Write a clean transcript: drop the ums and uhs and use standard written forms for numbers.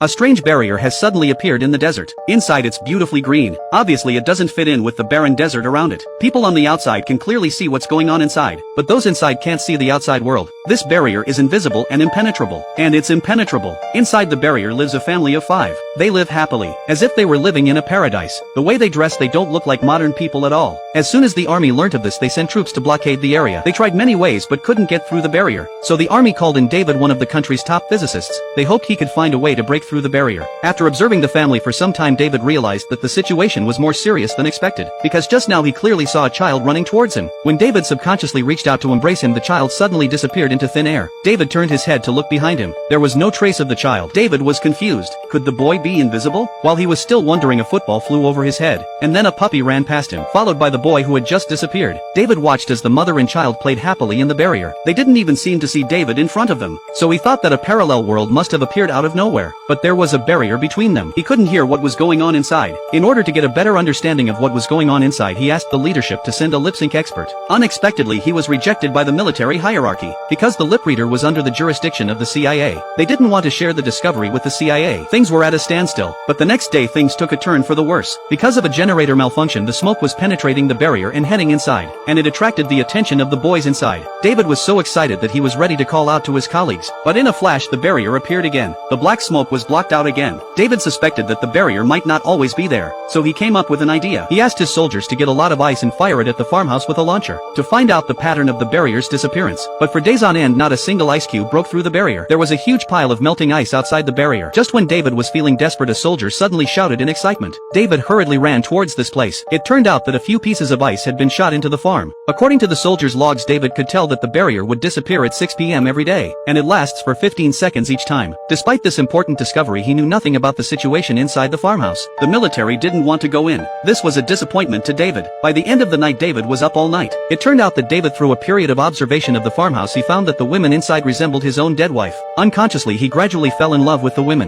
A strange barrier has suddenly appeared in the desert. Inside it's beautifully green. Obviously it doesn't fit in with the barren desert around it. People on the outside can clearly see what's going on inside, but those inside can't see the outside world. This barrier is invisible and impenetrable. And it's impenetrable. Inside the barrier lives a family of 5. They live happily, as if they were living in a paradise. The way they dress, they don't look like modern people at all. As soon as the army learnt of this, they sent troops to blockade the area. They tried many ways but couldn't get through the barrier. So the army called in David, one of the country's top physicists. They hoped he could find a way to break through the barrier. After observing the family for some time, David realized that the situation was more serious than expected, because just now he clearly saw a child running towards him. When David subconsciously reached out to embrace him, the child suddenly disappeared into thin air. David turned his head to look behind him. There was no trace of the child. David was confused. Could the boy be invisible? While he was still wondering, a football flew over his head, and then a puppy ran past him, followed by the boy who had just disappeared. David watched as the mother and child played happily in the barrier. They didn't even seem to see David in front of them, so he thought that a parallel world must have appeared out of nowhere. But there was a barrier between them. He couldn't hear what was going on inside. In order to get a better understanding of what was going on inside, he asked the leadership to send a lip sync expert. Unexpectedly, he was rejected by the military hierarchy, because the lip reader was under the jurisdiction of the CIA. They didn't want to share the discovery with the CIA. Things were at a standstill, but the next day things took a turn for the worse. Because of a generator malfunction, the smoke was penetrating the barrier and heading inside, and it attracted the attention of the boys inside. David was so excited that he was ready to call out to his colleagues, but in a flash the barrier appeared again. The black smoke was blocked out again. David suspected that the barrier might not always be there, so he came up with an idea. He asked his soldiers to get a lot of ice and fire it at the farmhouse with a launcher, to find out the pattern of the barrier's disappearance. But for days on end, not a single ice cube broke through the barrier. There was a huge pile of melting ice outside the barrier. Just when David was feeling desperate, a soldier suddenly shouted in excitement. David hurriedly ran towards this place. It turned out that a few pieces of ice had been shot into the farm. According to the soldier's logs, David could tell that the barrier would disappear at 6 p.m. every day, and it lasts for 15 seconds each time. Despite this important discovery, he knew nothing about the situation inside the farmhouse. The military didn't want to go in. This was a disappointment to David. By the end of the night, David was up all night. It turned out that David, through a period of observation of the farmhouse, he found that the women inside resembled his own dead wife. Unconsciously, he gradually fell in love with the women.